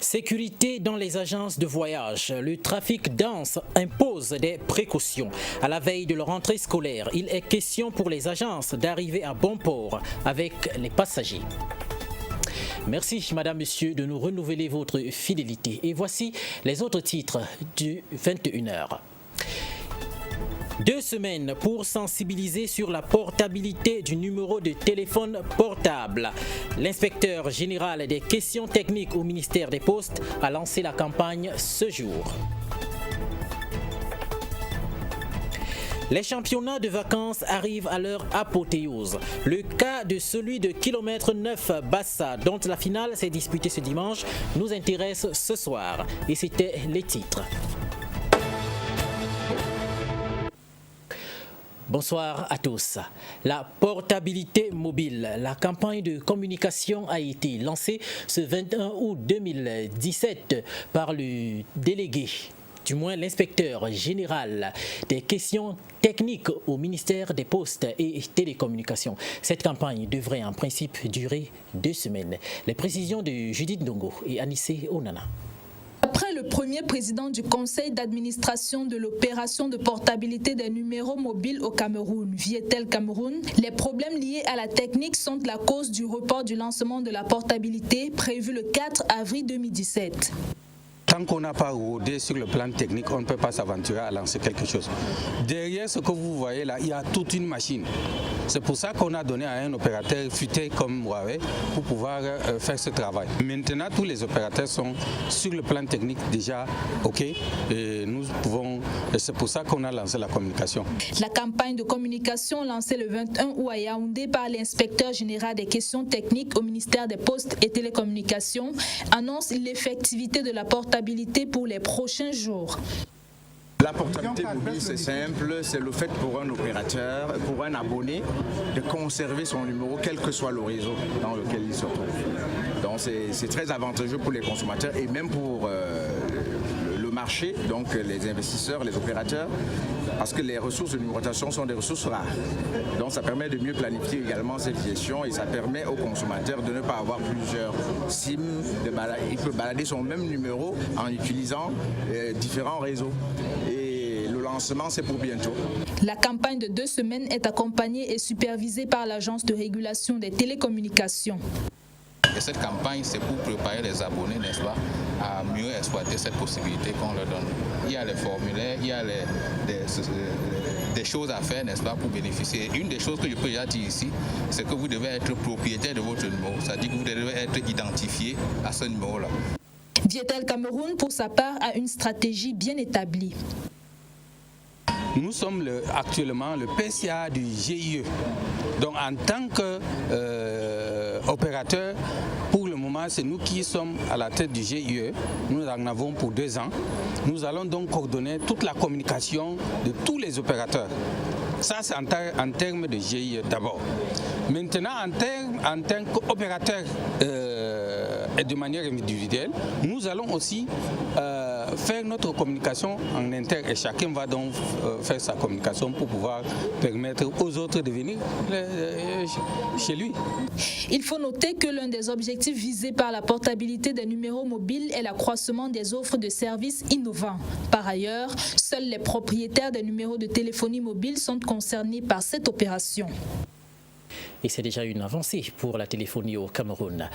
Sécurité dans les agences de voyage. Le trafic dense impose des précautions. À la veille de leur rentrée scolaire, il est question pour les agences d'arriver à bon port avec les passagers. Merci Madame, Monsieur de nous renouveler votre fidélité. Et voici les autres titres du 21h. 2 semaines pour sensibiliser sur la portabilité du numéro de téléphone portable. L'inspecteur général des questions techniques au ministère des Postes a lancé la campagne ce jour. Les championnats de vacances arrivent à leur apothéose. Le cas de celui de kilomètre 9 Bassa, dont la finale s'est disputée ce dimanche, nous intéresse ce soir. Et c'était les titres. Bonsoir à tous. La portabilité mobile. La campagne de communication a été lancée ce 21 août 2017 par le délégué, du moins l'inspecteur général des questions techniques au ministère des Postes et Télécommunications. Cette campagne devrait en principe durer 2 semaines. Les précisions de Judith Ndongo et Anissé Onana. Après le premier président du conseil d'administration de l'opération de portabilité des numéros mobiles au Cameroun, Vietel Cameroun, les problèmes liés à la technique sont la cause du report du lancement de la portabilité prévu le 4 avril 2017. Tant qu'on n'a pas rodé sur le plan technique, on ne peut pas s'aventurer à lancer quelque chose. Derrière ce que vous voyez là, il y a toute une machine. C'est pour ça qu'on a donné à un opérateur futé comme Huawei pour pouvoir faire ce travail. Maintenant, tous les opérateurs sont sur le plan technique déjà OK et nous pouvons. C'est pour ça qu'on a lancé la communication. La campagne de communication lancée le 21 août à Yaoundé par l'inspecteur général des questions techniques au ministère des Postes et Télécommunications annonce l'effectivité de la portabilité pour les prochains jours. La portabilité mobile, c'est simple, c'est le fait pour un opérateur, pour un abonné, de conserver son numéro, quel que soit le réseau dans lequel il se trouve. Donc c'est très avantageux pour les consommateurs et même pour le marché, donc les investisseurs, les opérateurs, parce que les ressources de numérotation sont des ressources rares. Donc ça permet de mieux planifier également cette gestion et ça permet aux consommateurs de ne pas avoir plusieurs SIM. Il peut balader son même numéro en utilisant différents réseaux. Et le lancement, c'est pour bientôt. La campagne de 2 semaines est accompagnée et supervisée par l'Agence de régulation des télécommunications. Et cette campagne, c'est pour préparer les abonnés, n'est-ce pas, à mieux exploiter cette possibilité qu'on leur donne. Il y a les formulaires, il y a des choses à faire, n'est-ce pas, pour bénéficier. Une des choses que je peux déjà dire ici, c'est que vous devez être propriétaire de votre numéro. C'est-à-dire que vous devez être identifié à ce numéro-là. Vietel Cameroun, pour sa part, a une stratégie bien établie. Nous sommes actuellement le PCA du GIE. Donc en tant qu'opérateur, pour le moment, c'est nous qui sommes à la tête du GIE. Nous en avons pour 2 ans. Nous allons donc coordonner toute la communication de tous les opérateurs. Ça, c'est en termes de GIE d'abord. Maintenant, en tant qu'opérateur et de manière individuelle, nous allons aussi faire notre communication en interne et chacun va donc faire sa communication pour pouvoir permettre aux autres de venir chez lui. Il faut noter que l'un des objectifs visés par la portabilité des numéros mobiles est l'accroissement des offres de services innovants. Par ailleurs, seuls les propriétaires des numéros de téléphonie mobile sont concernés par cette opération. Et c'est déjà une avancée pour la téléphonie au Cameroun.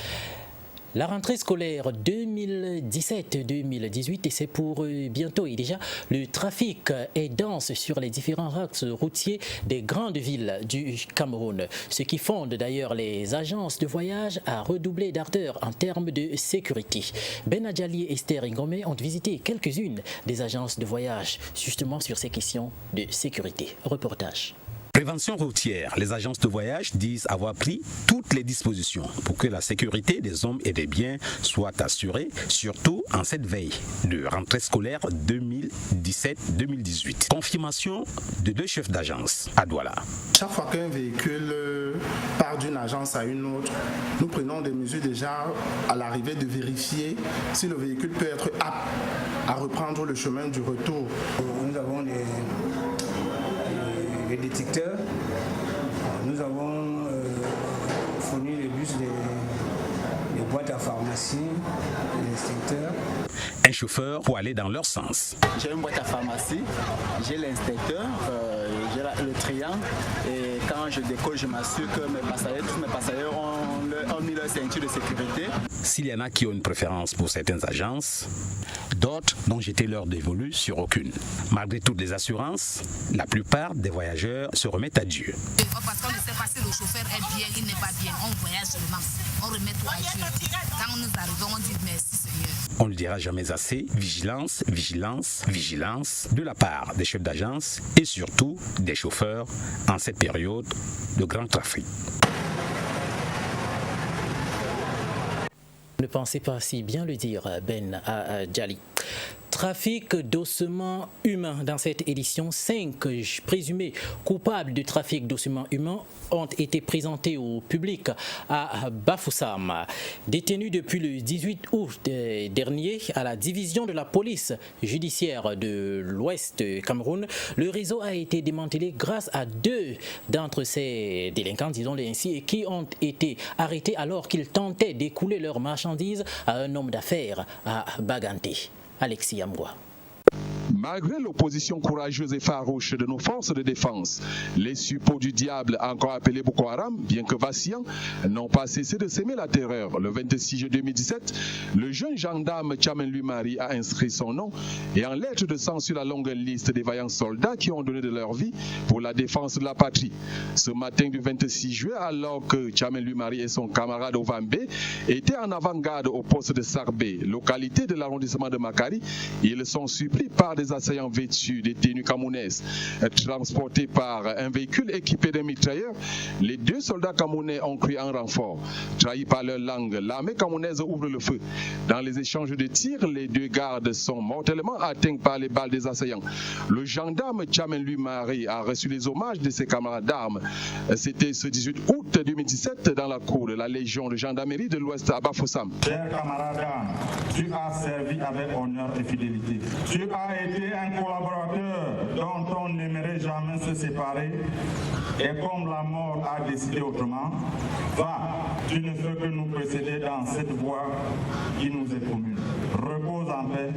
La rentrée scolaire 2017-2018 et c'est pour bientôt et déjà le trafic est dense sur les différents axes routiers des grandes villes du Cameroun, ce qui fonde d'ailleurs les agences de voyage à redoubler d'ardeur en termes de sécurité. Ben Adjali et Esther Ngome ont visité quelques-unes des agences de voyage justement sur ces questions de sécurité. Reportage. Prévention routière, les agences de voyage disent avoir pris toutes les dispositions pour que la sécurité des hommes et des biens soit assurée, surtout en cette veille de rentrée scolaire 2017-2018. Confirmation de 2 chefs d'agence à Douala. Chaque fois qu'un véhicule part d'une agence à une autre, nous prenons des mesures déjà à l'arrivée de vérifier si le véhicule peut être apte à reprendre le chemin du retour. Nous avons les détecteurs, nous avons fourni les bus des boîte à pharmacie, l'inspecteur. Un chauffeur pour aller dans leur sens. J'ai une boîte à pharmacie, j'ai l'inspecteur, j'ai le triangle et quand je décolle, je m'assure que tous mes passagers ont mis leur ceinture de sécurité. S'il y en a qui ont une préférence pour certaines agences, d'autres n'ont jeté leur dévolu sur aucune. Malgré toutes les assurances, la plupart des voyageurs se remettent à Dieu. Parce qu'on ne sait pas si le chauffeur est bien, il n'est pas bien. On voyage seulement, on remet tout à Dieu. Quand nous arrivons, on dit merci Seigneur. On ne le dira jamais assez, vigilance, vigilance, vigilance de la part des chefs d'agence et surtout des chauffeurs en cette période de grand trafic. Ne pensez pas si bien le dire, Ben Djali. Trafic d'ossements humains. Dans cette édition, 5 présumés coupables de trafic d'ossements humains ont été présentés au public à Bafoussam. Détenus depuis le 18 août dernier à la division de la police judiciaire de l'Ouest Cameroun, le réseau a été démantelé grâce à 2 d'entre ces délinquants, disons-le ainsi, qui ont été arrêtés alors qu'ils tentaient d'écouler leurs marchandises à un homme d'affaires à Baganté. Alexis Ambois. Malgré l'opposition courageuse et farouche de nos forces de défense, les suppôts du diable, encore appelés Boko Haram, bien que vacillants, n'ont pas cessé de s'aimer la terreur. Le 26 juillet 2017, le jeune gendarme Tchamen Lumari a inscrit son nom et en lettres de sang sur la longue liste des vaillants soldats qui ont donné de leur vie pour la défense de la patrie. Ce matin du 26 juillet, alors que Tchamen Lumari et son camarade Ovambe étaient en avant-garde au poste de Sarbé, localité de l'arrondissement de Makari, ils sont surpris par des assaillants vêtus, détenus camerounais, transportés par un véhicule équipé d'un mitrailleur. Les 2 soldats camerounais ont crié en renfort. Trahis par leur langue, l'armée camerounaise ouvre le feu. Dans les échanges de tirs, les 2 gardes sont mortellement atteints par les balles des assaillants. Le gendarme Tchamen Lumari a reçu les hommages de ses camarades d'armes. C'était ce 18 août 2017 dans la cour de la Légion de gendarmerie de l'Ouest à Bafoussam. Cher camarade d'armes, tu as servi avec honneur et fidélité. Tu as été un collaborateur dont on n'aimerait jamais se séparer et comme la mort a décidé autrement, va, tu ne fais que nous précéder dans cette voie qui nous est commune. Repose en paix,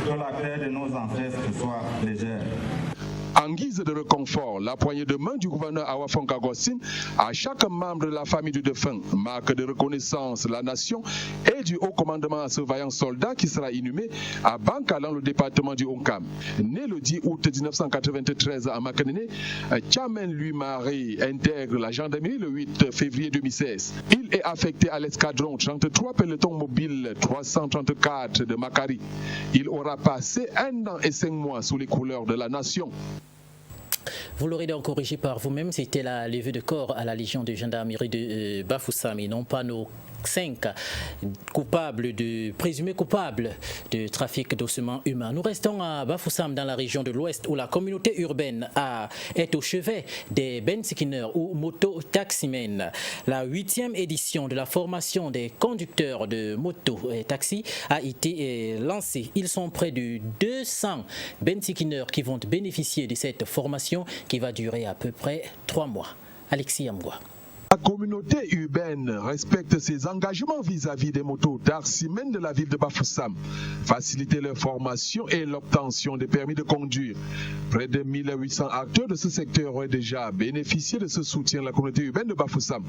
que la terre de nos ancêtres soit légère. En guise de réconfort, la poignée de main du gouverneur Awafonka Gossin à chaque membre de la famille du défunt, marque de reconnaissance de la nation et du haut commandement à ce vaillant soldat qui sera inhumé à Banka dans le département du Onkam. Né le 10 août 1993 à Makanene, Tchamen Lumari intègre la gendarmerie le 8 février 2016. Il est affecté à l'escadron 33 peloton mobile 334 de Makari. Il aura passé 1 an et 5 mois sous les couleurs de la nation. Vous l'aurez donc corrigé par vous-même, c'était la levée de corps à la Légion de gendarmerie de Bafoussam et non pas nos 5 présumés coupables de trafic d'ossements humains. Nous restons à Bafoussam dans la région de l'Ouest où la communauté urbaine est au chevet des bensikineurs ou moto-taximens. La 8e édition de la formation des conducteurs de moto-taxi a été lancée. Ils sont près de 200 bensikineurs qui vont bénéficier de cette formation qui va durer à peu près 3 mois. Alexis Ambois. La communauté urbaine respecte ses engagements vis-à-vis des motos taximens de la ville de Bafoussam, faciliter leur formation et l'obtention des permis de conduire. Près de 1800 acteurs de ce secteur ont déjà bénéficié de ce soutien de la communauté urbaine de Bafoussam.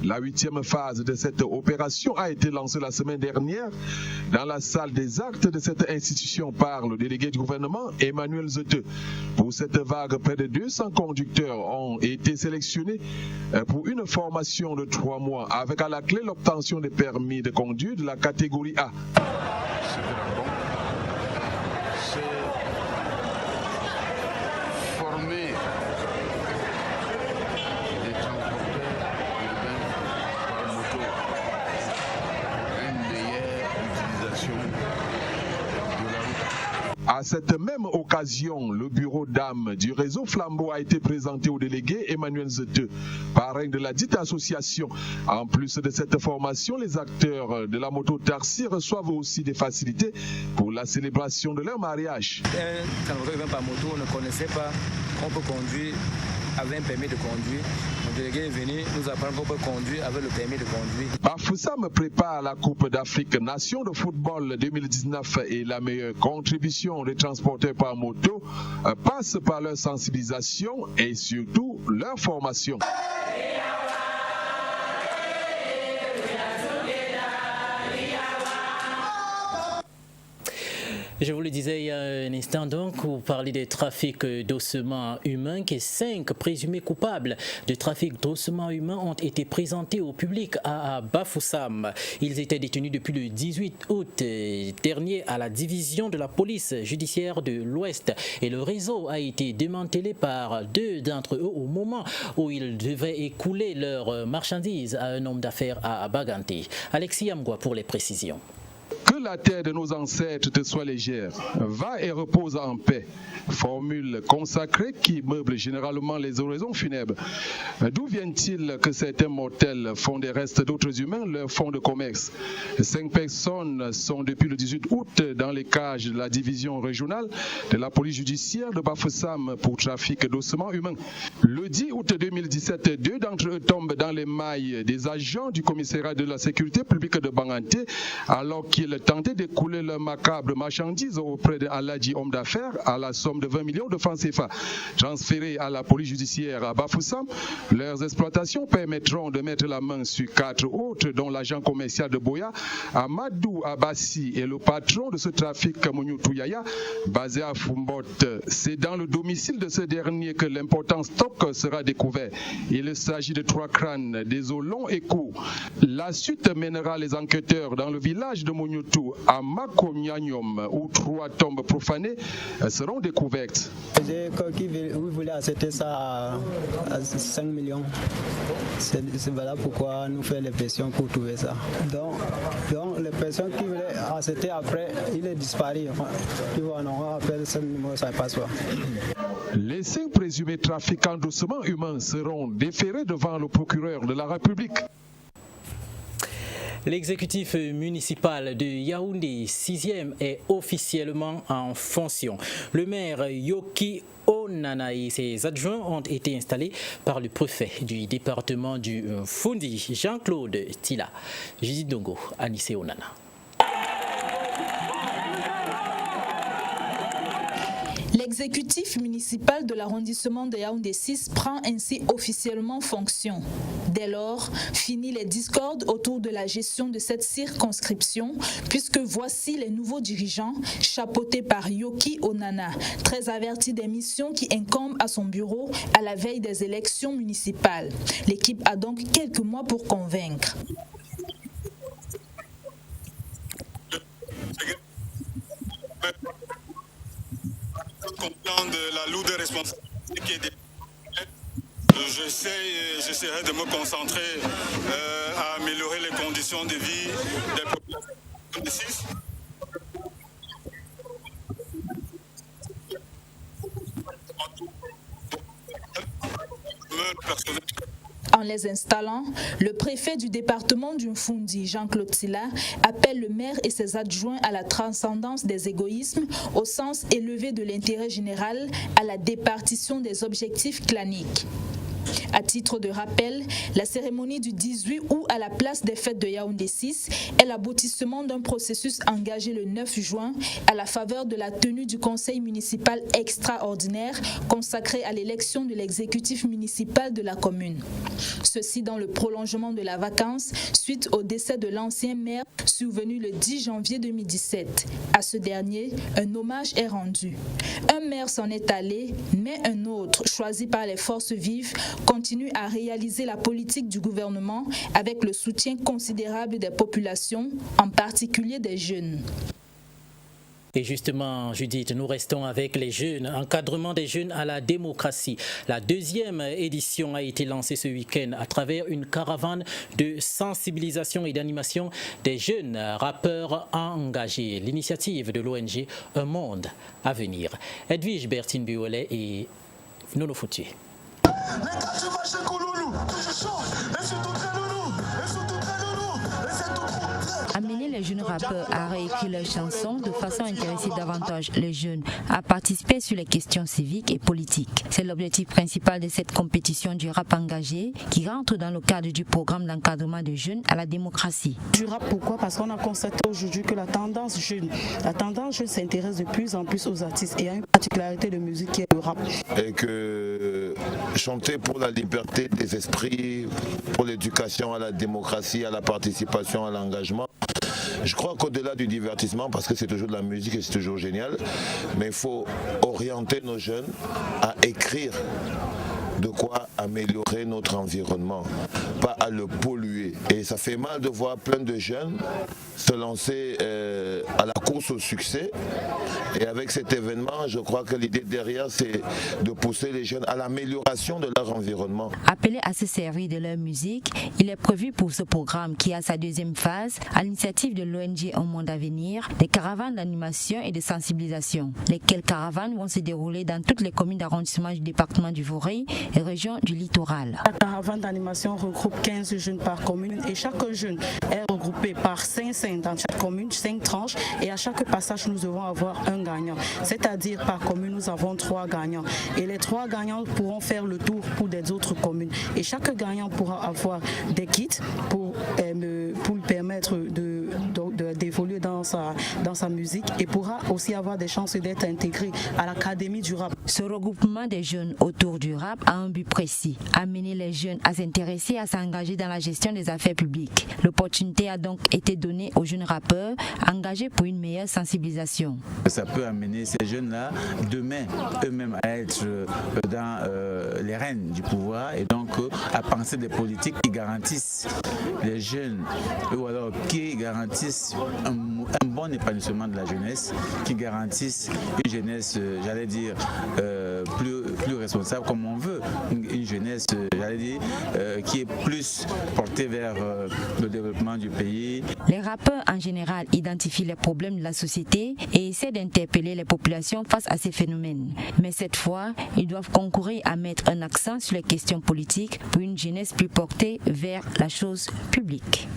La 8e phase de cette opération a été lancée la semaine dernière dans la salle des actes de cette institution par le délégué du gouvernement Emmanuel Zete. Pour cette vague, près de 200 conducteurs ont été sélectionnés pour une formation de 3 mois avec à la clé l'obtention des permis de conduire de la catégorie A. C'est former des transporteurs urbains par moto, une meilleure utilisation de la route. À cette même occasion, le bureau d'âme du réseau Flambeau a été présenté au délégué Emmanuel Zete, parrain de la dite association. En plus de cette formation, les acteurs de la moto-taxi reçoivent aussi des facilités pour la célébration de leur mariage. Quand on vient par moto, on ne connaissait pas, on peut conduire avait un permis de conduire. Le délégué est venu nous apprendre qu'on peut conduire avec le permis de conduire. Bafoussam prépare la Coupe d'Afrique Nation de football 2019 et la meilleure contribution des transporteurs par moto passe par leur sensibilisation et surtout leur formation. Je vous le disais il y a un instant donc, vous parlez des trafics d'ossements humains, que 5 présumés coupables de trafic d'ossements humains ont été présentés au public à Bafoussam. Ils étaient détenus depuis le 18 août dernier à la division de la police judiciaire de l'Ouest et le réseau a été démantelé par 2 d'entre eux au moment où ils devaient écouler leurs marchandises à un homme d'affaires à Baganté. Alexis Amgwa pour les précisions. Que la terre de nos ancêtres te soit légère, va et repose en paix. Formule consacrée qui meuble généralement les oraisons funèbres. D'où vient-il que certains mortels font des restes d'autres humains leur fonds de commerce? 5 personnes sont depuis le 18 août dans les cages de la division régionale de la police judiciaire de Bafoussam pour trafic d'ossements humains. Le 10 août 2017, 2 d'entre eux tombent dans les mailles des agents du commissariat de la sécurité publique de Baganté alors qu'ils tentaient d'écouler leurs macabres marchandises auprès d'Aladji, homme d'affaires, à la somme de 20 millions de francs CFA. Transférés à la police judiciaire à Bafoussam, leurs exploitations permettront de mettre la main sur 4 autres, dont l'agent commercial de Boya, Amadou Abassi, et le patron de ce trafic, Mounioutou Yaya, basé à Fumbot. C'est dans le domicile de ce dernier que l'important stock sera découvert. Il s'agit de 3 crânes, des os longs et courts. La suite mènera les enquêteurs dans le village de Mounioutou à Makonyanyom, où 3 tombes profanées seront découvertes. Vous voulez accepter ça à 5 millions. C'est voilà pourquoi nous faisons les pressions pour trouver ça. Donc les personnes qui voulaient accepter après, il est disparu. On appelle ce numéro, ça passe pas. Les 5 présumés trafiquants d'ossements humains seront déférés devant le procureur de la République. L'exécutif municipal de Yaoundé 6e est officiellement en fonction. Le maire Yoki Onana et ses adjoints ont été installés par le préfet du département du Fundi, Jean-Claude Tila. Judith Dongo, Anissé Onana. L'exécutif municipal de l'arrondissement de Yaoundé 6 prend ainsi officiellement fonction. Dès lors, fini les discordes autour de la gestion de cette circonscription, puisque voici les nouveaux dirigeants chapeautés par Yoki Onana, très averti des missions qui incombent à son bureau à la veille des élections municipales. L'équipe a donc quelques mois pour convaincre. Conscient de la lourde responsabilité qui est j'essaierai de me concentrer à améliorer les conditions de vie des populations de 6. En les installant, le préfet du département du Fundi, Jean-Claude Tila, appelle le maire et ses adjoints à la transcendance des égoïsmes, au sens élevé de l'intérêt général, à la départition des objectifs claniques. À titre de rappel, la cérémonie du 18 août à la place des fêtes de Yaoundé 6 est l'aboutissement d'un processus engagé le 9 juin à la faveur de la tenue du conseil municipal extraordinaire consacré à l'élection de l'exécutif municipal de la commune. Ceci dans le prolongement de la vacance suite au décès de l'ancien maire survenu le 10 janvier 2017. À ce dernier, un hommage est rendu. Un maire s'en est allé, mais un autre, choisi par les forces vives, continue à réaliser la politique du gouvernement avec le soutien considérable des populations, en particulier des jeunes. Et justement, Judith, nous restons avec les jeunes, encadrement des jeunes à la démocratie. La 2e édition a été lancée ce week-end à travers une caravane de sensibilisation et d'animation des jeunes rappeurs engagés. L'initiative de l'ONG Un Monde à venir. Edwige Bertine Biolay et Nono Foutier. Amener les jeunes rappeurs à réécrire leurs chansons de façon à intéresser davantage les jeunes à participer sur les questions civiques et politiques. C'est l'objectif principal de cette compétition du rap engagé qui rentre dans le cadre du programme d'encadrement des jeunes à la démocratie. Du rap, pourquoi? Parce qu'on a constaté aujourd'hui que la tendance jeune s'intéresse de plus en plus aux artistes et il y a une particularité de musique qui est le rap. Et que chanter pour la liberté des esprits, pour l'éducation à la démocratie, à la participation, à l'engagement. Je crois qu'au-delà du divertissement, parce que c'est toujours de la musique et c'est toujours génial, mais il faut orienter nos jeunes à écrire de quoi améliorer notre environnement, pas à le polluer. Et ça fait mal de voir plein de jeunes se lancer à la course au succès. Et avec cet événement, je crois que l'idée derrière, c'est de pousser les jeunes à l'amélioration de leur environnement. Appelés à se servir de leur musique, il est prévu pour ce programme qui a sa deuxième phase, à l'initiative de l'ONG Un Monde à Venir, des caravanes d'animation et de sensibilisation. Lesquelles caravanes vont se dérouler dans toutes les communes d'arrondissement du département du Vorey et régions du littoral. La caravane d'animation regroupe 15 jeunes par commune et chaque jeune est regroupé par 5 dans chaque commune, 5 tranches et à chaque passage nous devons avoir un gagnant. C'est-à-dire par commune nous avons 3 gagnants et les 3 gagnants pourront faire le tour pour des autres communes et chaque gagnant pourra avoir des kits pour lui permettre d'évoluer dans sa musique et pourra aussi avoir des chances d'être intégré à l'académie du rap. Ce regroupement des jeunes autour du rap a un but précis, amener les jeunes à s'intéresser, à s'engager dans la gestion des affaires publiques. L'opportunité a donc été donnée aux jeunes rappeurs engagés pour une meilleure sensibilisation. Ça peut amener ces jeunes-là demain eux-mêmes à être dans les rênes du pouvoir et donc à penser des politiques qui garantissent les jeunes ou alors qui garantissent un bon épanouissement de la jeunesse, qui garantissent une jeunesse, j'allais dire, plus responsable comme on veut, une jeunesse, j'allais dire, qui est plus portée vers le développement du pays. Les rappeurs en général identifient les problèmes de la société et essaient d'interpeller les populations face à ces phénomènes. Mais cette fois, ils doivent concourir à mettre un accent sur les questions politiques pour une jeunesse plus portée vers la chose publique.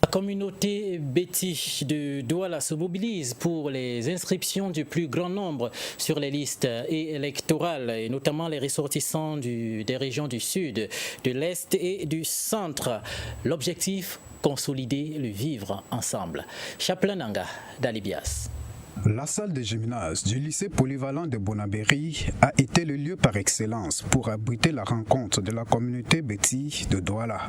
La communauté Béti de Douala se mobilise pour les inscriptions du plus grand nombre sur les listes électorales, et notamment les ressortissants des régions du sud, de l'est et du centre. L'objectif, consolider le vivre ensemble. Chaplananga d'Alibias. La salle de gymnase du lycée polyvalent de Bonabéry a été le lieu par excellence pour abriter la rencontre de la communauté Béti de Douala.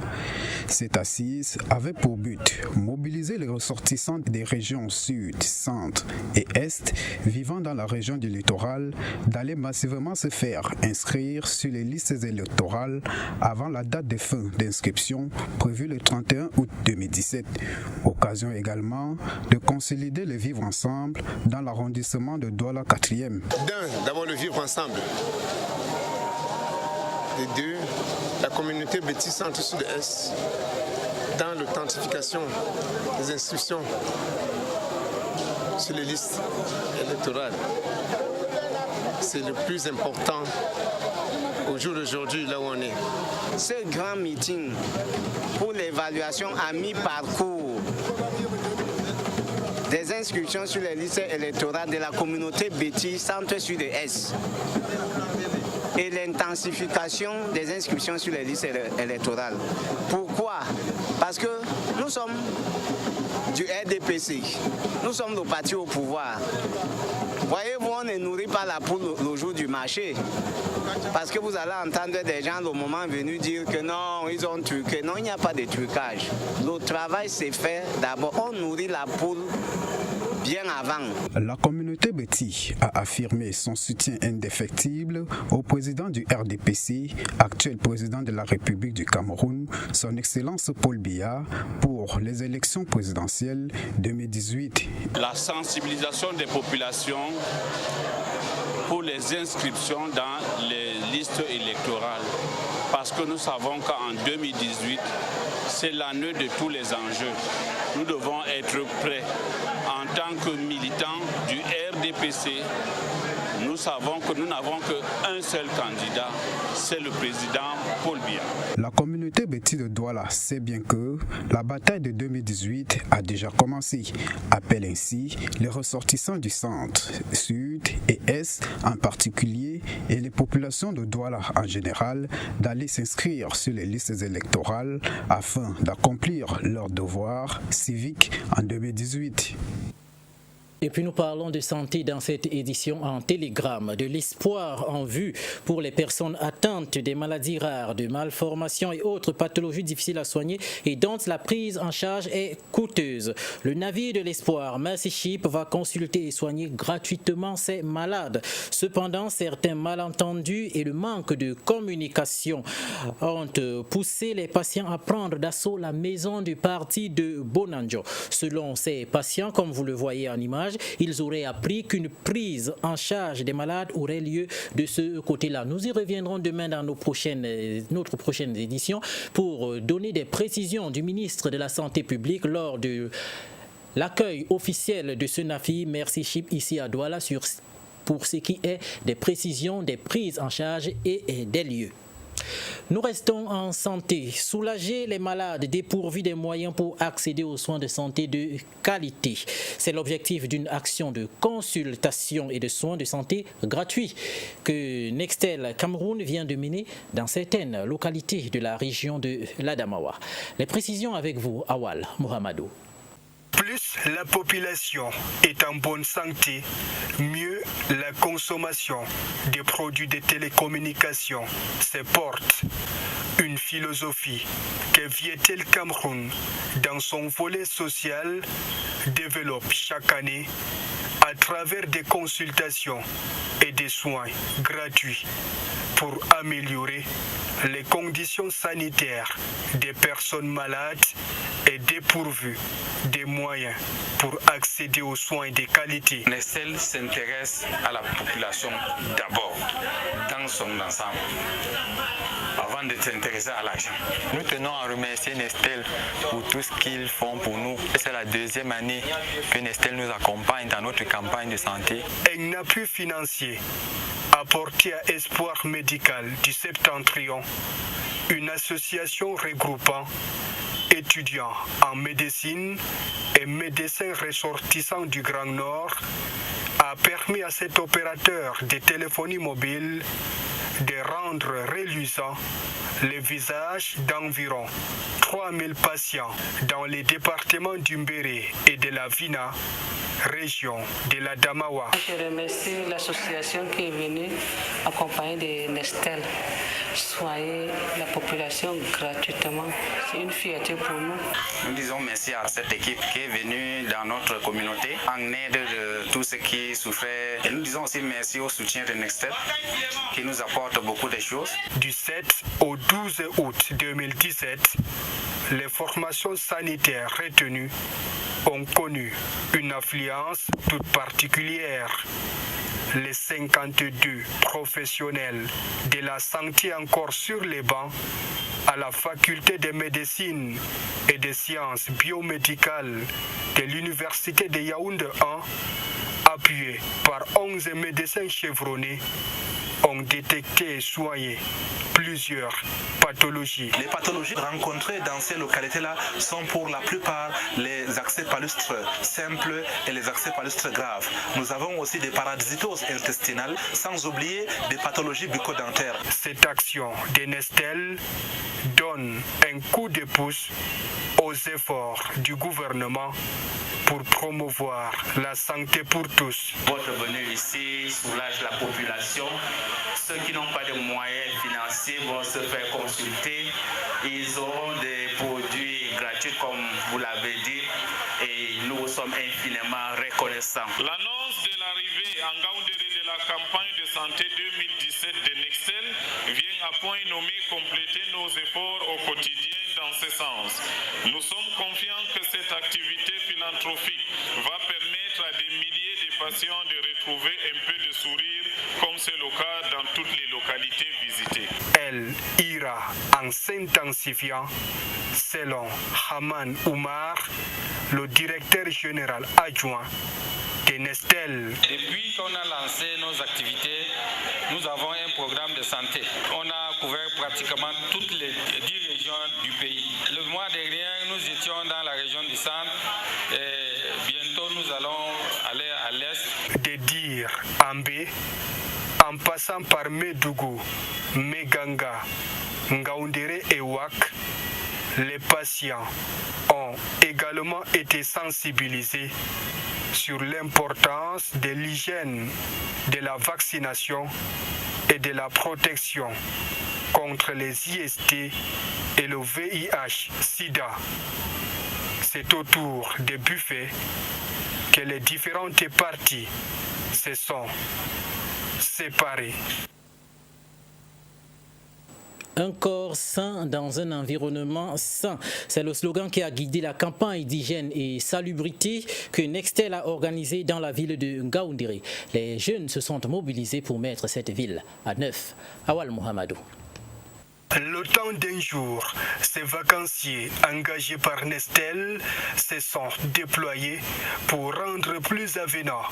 Cette assise avait pour but mobiliser les ressortissants des régions sud, centre et est vivant dans la région du littoral d'aller massivement se faire inscrire sur les listes électorales avant la date de fin d'inscription prévue le 31 août 2017. Occasion également de consolider le vivre ensemble dans l'arrondissement de Douala 4e. D'abord le vivre ensemble. Et 2, la communauté Béti Centre Sud-Est dans l'authentification des inscriptions sur les listes électorales. C'est le plus important au jour d'aujourd'hui, là où on est. Ce grand meeting pour l'évaluation à mi-parcours des inscriptions sur les listes électorales de la communauté Béti Centre Sud-Est et l'intensification des inscriptions sur les listes électorales. Pourquoi? Parce que nous sommes du RDPC, nous sommes le parti au pouvoir. Voyez-vous, on ne nourrit pas la poule le jour du marché. Parce que vous allez entendre des gens au moment venu dire que non, ils ont truqué. Non, il n'y a pas de trucage. Le travail s'est fait. D'abord, on nourrit la poule bien avant. La communauté Béti a affirmé son soutien indéfectible au président du RDPC, actuel président de la République du Cameroun, son Excellence Paul Biya, pour les élections présidentielles 2018. La sensibilisation des populations pour les inscriptions dans les listes électorales, parce que nous savons qu'en 2018, c'est l'année de tous les enjeux. Nous devons être prêts. En tant que militants du RDPC, Nous savons que nous n'avons qu'un seul candidat, c'est le président Paul Biya. La communauté Betty de Douala sait bien que la bataille de 2018 a déjà commencé. Appelle ainsi les ressortissants du centre, sud et est en particulier et les populations de Douala en général d'aller s'inscrire sur les listes électorales afin d'accomplir leur devoir civique en 2018. Et puis nous parlons de santé dans cette édition en télégramme, de l'espoir en vue pour les personnes atteintes des maladies rares, de malformations et autres pathologies difficiles à soigner et dont la prise en charge est coûteuse. Le navire de l'espoir, Mercy Ship, va consulter et soigner gratuitement ces malades. Cependant, certains malentendus et le manque de communication ont poussé les patients à prendre d'assaut la maison du parti de Bonanjo. Selon ces patients, comme vous le voyez en image, ils auraient appris qu'une prise en charge des malades aurait lieu de ce côté-là. Nous y reviendrons demain dans notre prochaine édition pour donner des précisions du ministre de la Santé publique lors de l'accueil officiel de ce navire Mercy Ship ici à Douala pour ce qui est des précisions des prises en charge et des lieux. Nous restons en santé. Soulager les malades dépourvus des moyens pour accéder aux soins de santé de qualité. C'est l'objectif d'une action de consultation et de soins de santé gratuits que Nextel Cameroun vient de mener dans certaines localités de la région de l'Adamawa. Les précisions avec vous, Awal Mohamedou. Plus la population est en bonne santé, mieux la consommation des produits de télécommunications se porte. Une philosophie que Vietel Cameroun, dans son volet social, développe chaque année à travers des consultations et des soins gratuits pour améliorer les conditions sanitaires des personnes malades et dépourvues des moyens pour accéder aux soins de qualité. Nestel s'intéresse à la population d'abord, dans son ensemble, avant de s'intéresser à l'argent. Nous tenons à remercier Nestel pour tout ce qu'ils font pour nous. C'est la deuxième année que Nestel nous accompagne dans notre campagne de santé. Un appui financier apporté à Espoir Médical du Septentrion, une association regroupant étudiants en médecine et médecins ressortissants du Grand Nord, a permis à cet opérateur de téléphonie mobile de rendre reluisants les visages d'environ 3000 patients dans les départements d'Umbéré et de la Vina, région de l'Adamawa. Je remercie l'association qui est venue accompagnée de Nestel soigner la population gratuitement. C'est une fierté pour nous. Nous disons merci à cette équipe qui est venue dans notre communauté en aide de tous ceux qui souffraient. Et nous disons aussi merci au soutien de Nestel qui nous apporte beaucoup de choses. Du 7 au 12 août 2017, les formations sanitaires retenues ont connu une affluence toute particulière. Les 52 professionnels de la santé encore sur les bancs à la faculté de médecine et des sciences biomédicales de l'université de Yaoundé 1, appuyés par 11 médecins chevronnés, ont détecté et soigné plusieurs pathologies. Les pathologies rencontrées dans ces localités-là sont pour la plupart les accès palustres simples et les accès palustres graves. Nous avons aussi des parasitoses intestinales, sans oublier des pathologies bucco-dentaires. Cette action de Nestel donne un coup de pouce aux efforts du gouvernement pour promouvoir la santé pour tous. Votre venue ici soulage la population. Ceux qui n'ont pas de moyens financiers vont se faire consulter. Ils auront des produits gratuits comme vous l'avez dit et nous sommes infiniment reconnaissants. L'annonce de l'arrivée en Gaoundéré de la campagne de santé 2017 de Nextel vient à point nommé compléter nos efforts au quotidien dans ce sens. Nous sommes confiants que cette activité philanthropique va permettre à des milliers de patients de retrouver un peu de sourire comme c'est le cas dans toutes les localités visitées. Elle ira en s'intensifiant selon Haman Oumar, le directeur général adjoint de Nestel. Depuis qu'on a lancé nos activités, nous avons un programme de santé. On a couvert pratiquement toutes les 10 régions du pays. Le mois dernier, nous étions dans la région du centre et bientôt nous allons aller à l'est. De Dir Ambé, en passant par Médougou, Méganga, Ngaoundéré et Ouak, les patients ont également été sensibilisés sur l'importance de l'hygiène, de la vaccination et de la protection contre les IST et le VIH-Sida. C'est autour des buffets que les différentes parties se sont séparées. Un corps sain dans un environnement sain. C'est le slogan qui a guidé la campagne d'hygiène et salubrité que Nextel a organisée dans la ville de Ngaoundéré. Les jeunes se sont mobilisés pour mettre cette ville à neuf. Awal Mohamedou. Le temps d'un jour, ces vacanciers engagés par Nestel se sont déployés pour rendre plus avenant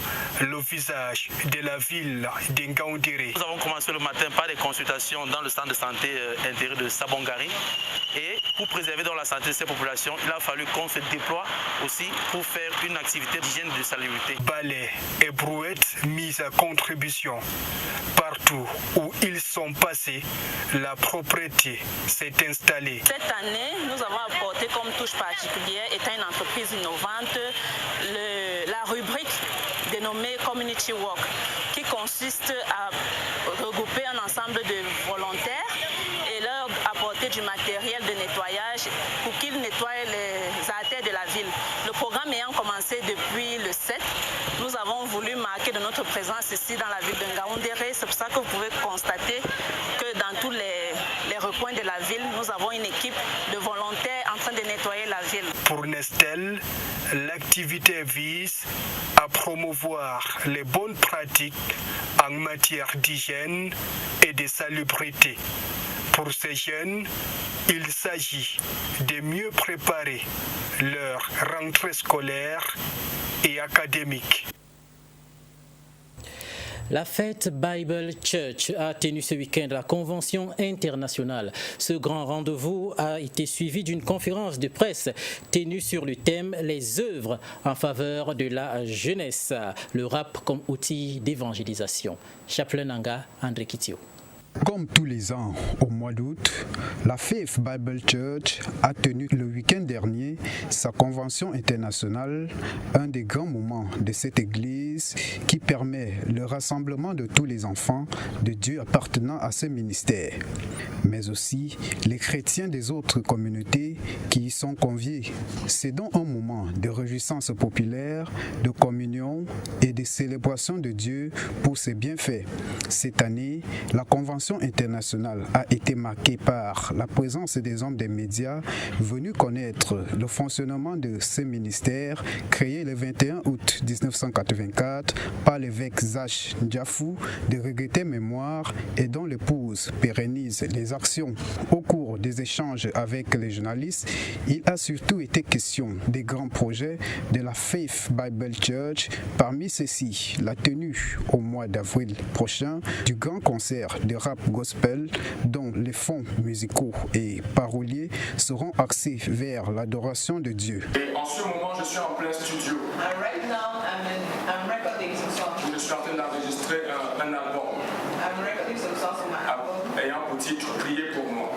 le visage de la ville d'Ngaoundéré. Nous avons commencé le matin par des consultations dans le centre de santé intégré de Sabongari. Et pour préserver dans la santé de ces populations, il a fallu qu'on se déploie aussi pour faire une activité d'hygiène et de salubrité. Balais et brouettes mises à contribution. Partout où ils sont passés, la propriété s'est installée. Cette année, nous avons apporté comme touche particulière, étant une entreprise innovante, la rubrique dénommée Community Work, qui consiste à regrouper un ensemble de volontaires et leur apporter du matériel de nettoyage pour qu'ils nettoient les artères de la ville. Le programme ayant commencé depuis le 7, nous avons voulu marquer de notre présence ici dans la ville de Ngaoundéré. C'est pour ça que vous pouvez constater que dans tous les recoins de la ville, nous avons une équipe de volontaires en train de nettoyer la ville. Pour Nestel, l'activité vise à promouvoir les bonnes pratiques en matière d'hygiène et de salubrité. Pour ces jeunes, il s'agit de mieux préparer leur rentrée scolaire et académique. La Faith Bible Church a tenu ce week-end la convention internationale. Ce grand rendez-vous a été suivi d'une conférence de presse tenue sur le thème « Les œuvres en faveur de la jeunesse, le rap comme outil d'évangélisation ». Chaplain Nanga, André Kitio. Comme tous les ans, au mois d'août, la Faith Bible Church a tenu le week-end dernier sa convention internationale, un des grands moments de cette église qui permet le rassemblement de tous les enfants de Dieu appartenant à ce ministère, mais aussi les chrétiens des autres communautés qui y sont conviés. C'est donc un moment de réjouissance populaire, de communion et de célébration de Dieu pour ses bienfaits. Cette année, la convention internationale a été marquée par la présence des hommes des médias venus connaître le fonctionnement de ce ministère créé le 21 août 1984 par l'évêque Zach Ndiafou de regrettée mémoire et dont l'épouse pérennise les actions. Au cours des échanges avec les journalistes, il a surtout été question des grands projets de la Faith Bible Church. Parmi ceux-ci, la tenue au mois d'avril prochain du grand concert de rap gospel dont les fonds musicaux et paroliers seront axés vers l'adoration de Dieu. Et en ce moment, je suis en plein studio. Je suis en train d'enregistrer un album. Ayant pour titre Priez pour moi.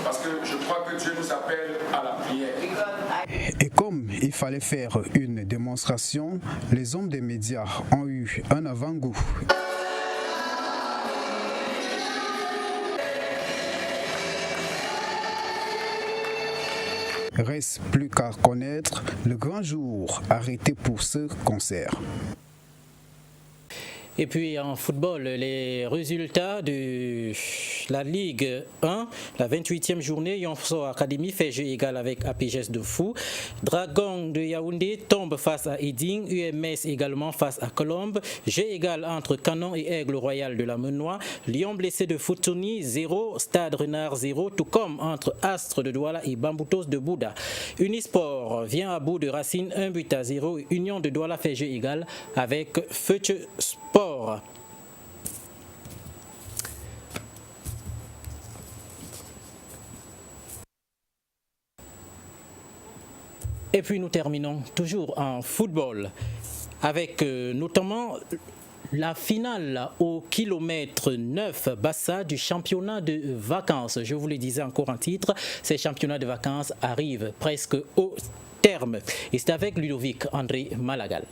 Parce que je crois que Dieu nous appelle à la prière. Et comme il fallait faire une démonstration, les hommes des médias ont eu un avant-goût. Reste plus qu'à connaître le grand jour arrêté pour ce concert. Et puis en football, les résultats de la Ligue 1, la 28e journée, Yonso Academy fait jeu égal avec APGS de Fou. Dragon de Yaoundé tombe face à Eding, UMS également face à Colombe. Jeu égal entre Canon et Aigle Royal de la Menois. Lyon blessé de Futuni 0, Stade Renard 0, tout comme entre Astre de Douala et Bamboutos de Bouddha. Unisport vient à bout de Racine 1-0. Union de Douala fait jeu égal avec Feuche Sport. Et puis nous terminons toujours en football avec notamment la finale au kilomètre 9 Bassa du championnat de vacances. Je vous le disais encore en titre, ces championnats de vacances arrivent presque au terme. Et c'est avec Ludovic André Malagal.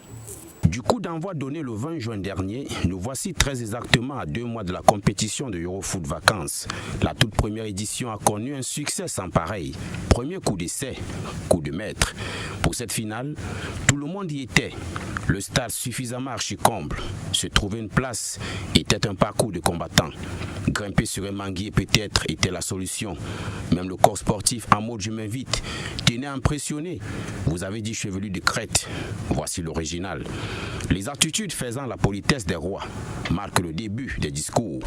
Du coup d'envoi donné le 20 juin dernier, nous voici très exactement à 2 mois de la compétition de Eurofoot Vacances. La toute première édition a connu un succès sans pareil. Premier coup d'essai, coup de maître. Pour cette finale, tout le monde y était. Le stade suffisamment archi-comble. Se trouver une place était un parcours de combattant. Grimper sur un manguier peut-être était la solution. Même le corps sportif en mode je m'invite tenait à impressionner. Vous avez dit chevelu de crête. Voici l'original. Les attitudes faisant la politesse des rois marquent le début des discours.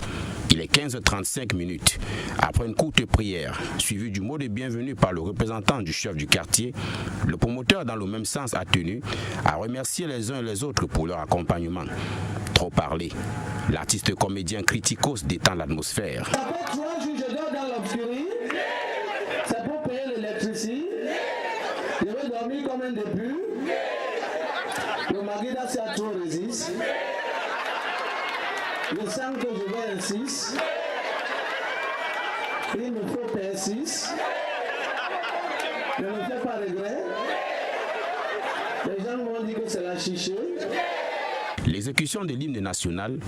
Il est 15h35 minutes. Après une courte prière, suivie du mot de bienvenue par le représentant du chef du quartier, le promoteur dans le même sens a tenu à remercier les uns et les autres pour leur accompagnement. Trop parlé. L'artiste comédien Criticos détend l'atmosphère. Après 3 jours, je dors dans l'obscurité. C'est pour payer l'électricité. Je vais dormir comme un début. Le Maguida, c'est à trop résiste. Je sens que je vais un 6. Il me faut payer 6. Je ne fais pas regret. Les gens m'ont dit que c'est la chichée. L'exécution de l'hymne national,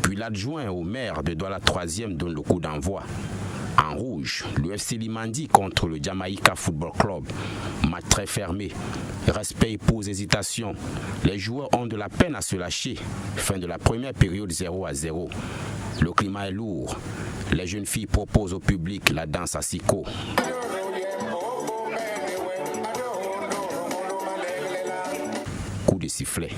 puis l'adjoint au maire de Douala 3e donne le coup d'envoi. En rouge, le FC Limandi contre le Jamaïca Football Club. Match très fermé. Respect pose hésitation. Les joueurs ont de la peine à se lâcher. Fin de la première période 0-0. Le climat est lourd. Les jeunes filles proposent au public la danse à Siko. Coup de sifflet.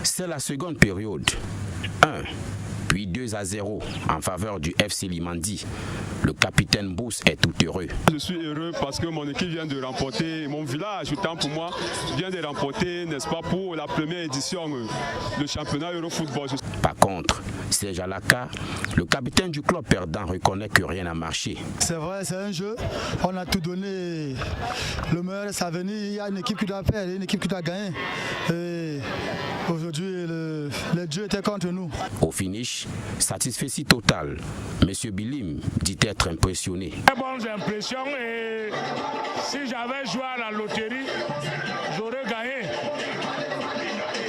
C'est la seconde période. 1, puis 2-0 en faveur du FC Limandi. Le capitaine Bous est tout heureux. Je suis heureux parce que mon équipe vient de remporter, mon village, autant pour moi, vient de remporter, n'est-ce pas, pour la première édition du championnat Eurofootball. Par contre, Serge Alaka, le capitaine du club perdant, reconnaît que rien n'a marché. C'est vrai, c'est un jeu. On a tout donné. Le meilleur est à venir. Il y a une équipe qui doit perdre, une équipe qui doit gagner. Et aujourd'hui, le jeu était contre nous. Au finish, satisfaction totale. Monsieur Bilim dit être impressionné. Très bonnes impressions et si j'avais joué à la loterie, j'aurais gagné.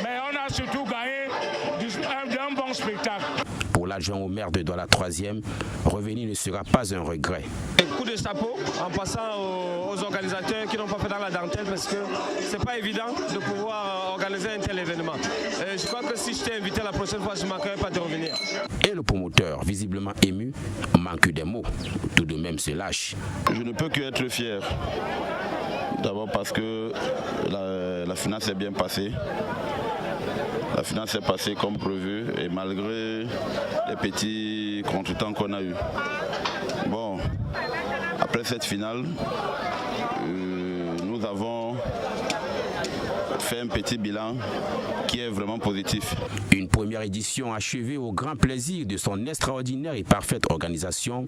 Mais on a surtout gagné d'un bon spectacle. Pour l'adjoint au maire de Douala 3e, revenir ne sera pas un regret. Un coup de chapeau en passant aux organisateurs qui n'ont pas fait dans la dentelle parce que c'est pas évident de pouvoir organiser un tel événement. Et je crois que si je t'ai invité la prochaine fois, je ne manquerai pas de revenir. Et le promoteur, visiblement ému, manque des mots. Tout de même se lâche. Je ne peux que être fier. D'abord parce que la finale s'est bien passée. La finale s'est passée comme prévu et malgré les petits contretemps qu'on a eus. Bon, après cette finale, nous avons fait un petit bilan qui est vraiment positif. Une première édition achevée au grand plaisir de son extraordinaire et parfaite organisation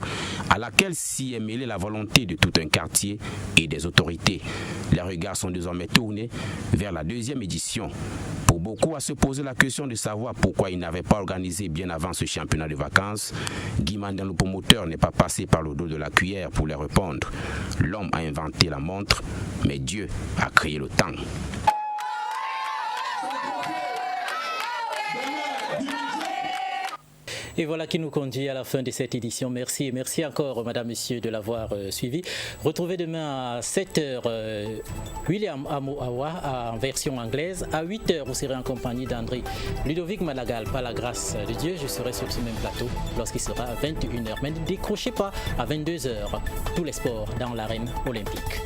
à laquelle s'y est mêlée la volonté de tout un quartier et des autorités. Les regards sont désormais tournés vers la deuxième édition. Pour beaucoup à se poser la question de savoir pourquoi il n'avait pas organisé bien avant ce championnat de vacances, Guy Mandin, le promoteur, n'est pas passé par le dos de la cuillère pour les répondre. L'homme a inventé la montre, mais Dieu a créé le temps. Et voilà qui nous conduit à la fin de cette édition. Merci et merci encore, madame, monsieur, de l'avoir suivi. Retrouvez demain à 7h William Amoawa en version anglaise. À 8h, vous serez en compagnie d'André Ludovic Malagal. Par la grâce de Dieu, je serai sur ce même plateau lorsqu'il sera à 21h. Mais ne décrochez pas à 22h tous les sports dans l'arène olympique.